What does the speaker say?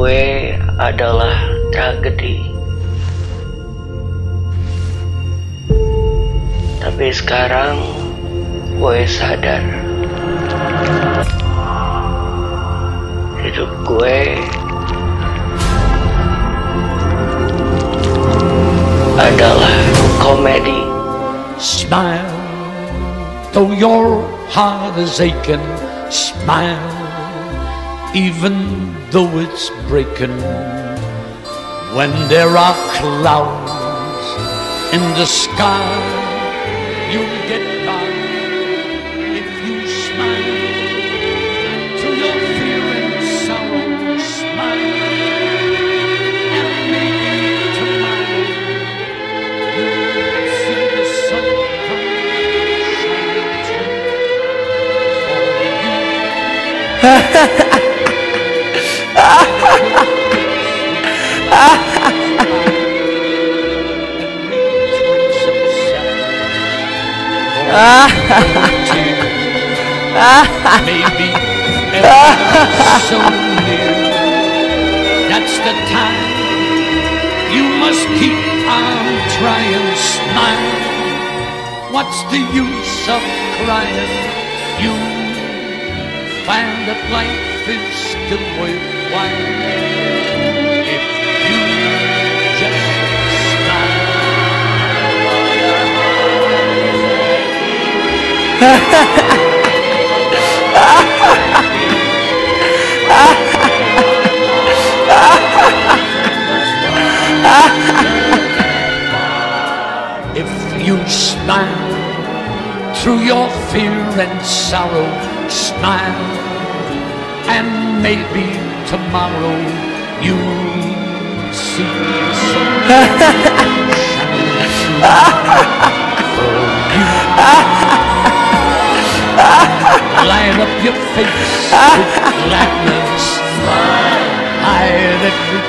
gue adalah tragedi. Tapi sekarang gue sadar hidup gue adalah komedi. Smile, though your heart is aching. Smile, even though it's breaking. When there are clouds in the sky, you'll get by if you smile. Through your fear and sorrow, smile, and maybe tomorrow you'll see the sun come shining through for you. Maybe so near. That's the time you must keep on trying. Smile. What's the use of crying? You find that life is still worthwhile if you just smile. If you smile through your fear and sorrow, smile, and maybe tomorrow you'll see the sun shining for you. Light up your face with gladness, hide every